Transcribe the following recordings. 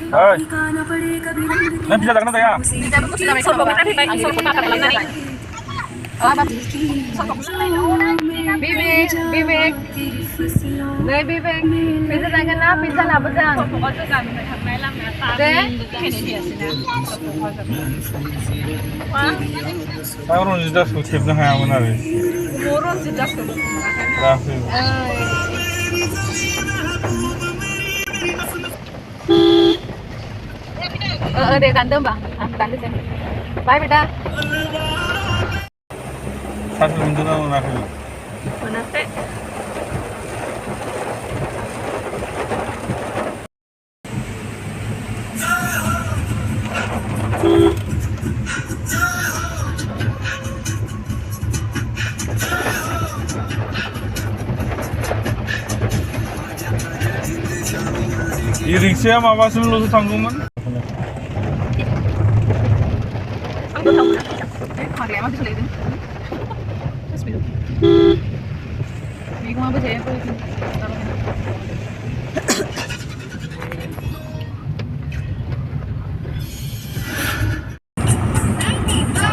Hei, nanti bisa takkan saya. Bibik, bibik. Đây bibik. Pizza này cái nào? Pizza nào bữa giờ? Deh. Orang sudah sukses dengan yang benar. Murun sih jas dulu. Berhasil. Để gắn đơm vào. Gắn đi xem. Bye beta. 사실 운전하고 나서 Manate. 이 릭스야 마바스를 넣어서 잠그면 Aku tahu. Hari emang bisa lihat. Terus bilang. Bingung apa saya apa itu?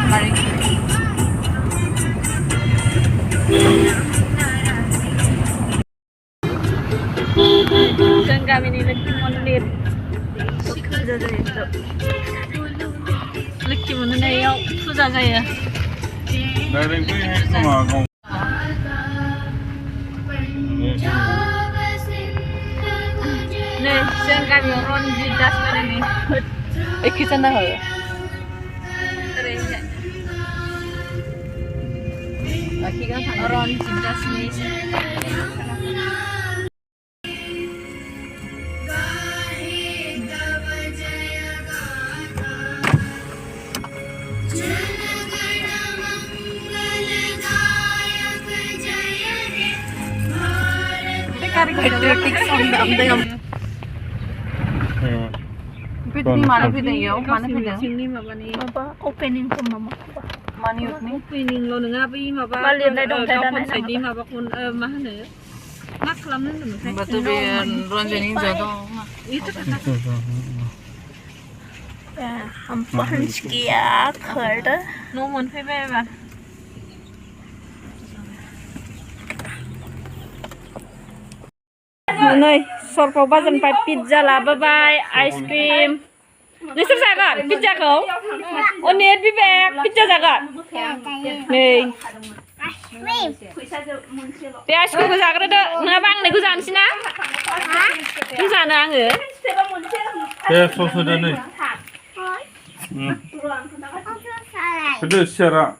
Mari. Dan kami ini lagi mondit. Kerja dari itu. 느낌은 해요. 투자자예요. 나랑 그 했구만. 네, 생각 이런 지다 스페인이. 에키잖아 헐. 그래 이제. 아기가 이런 지다 스페인. Patriotic song dapat yang. Pitni mana pitni yo? Mana pitni? Sini apa nih? Apa opening ke mama? Mana ini? Opening lo dengar apa ini? Apa? Balik dari dong dari mana? Saya di apa pun mana? Mak kelamnya tuh. Betul biar ronjani jodoh. Itu kan. Ya, ampun sekian kerja. Nomor apa? Này, sort vào ba dần phải pizza là bye bye ice cream. Này sắp sạc ạ, pizza không? Ôn nét bị bẹt, pizza sạc ạ. Này. Để ice cream của sạc đó, nè băng này của dàn xin á. Của dàn là người. 예, 소스는. 그래, 시아라.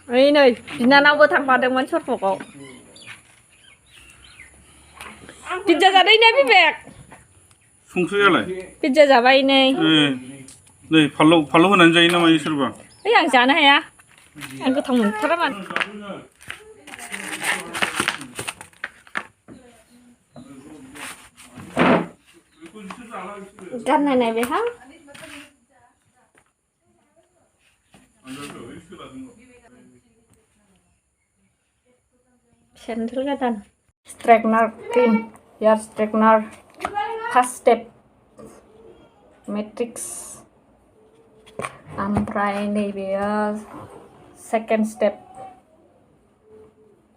Đây này, nhà nào vừa thằng vào được món sốt của cậu. Pizza ra đây này bị bẹt. 송수야 lại. Pizza ra bay này. 네, 발로 앉아 있는 만 있을 봐. Cái hàng chán này à? Anh cứ thông thật lắm anh. Căn này về hả? Sandal cái tan. Straightener cream, hair straightener, first step, matrix, ompray này bây second step,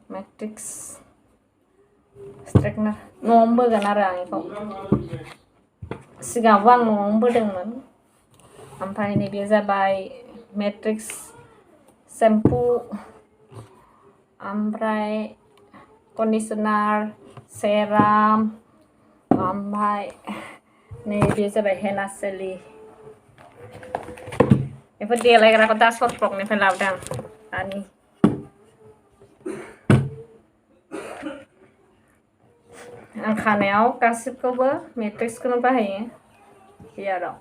matrix, straightener, nomor gan ada yang kau, segawang nomor dengan, ompray này bây by matrix, shampoo, ompray conditioner, serum, ompray này bây by henna jelly. Ini dia lagi aku tas hotpot nih film dan ani. Ang khaneo kasih cover matrix kenapa ya? Iya dong.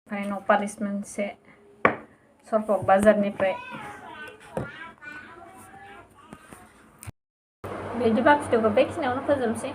Final punishment se sorpok bazar nih pe. Baju bak juga baik sih, orang kerja sih.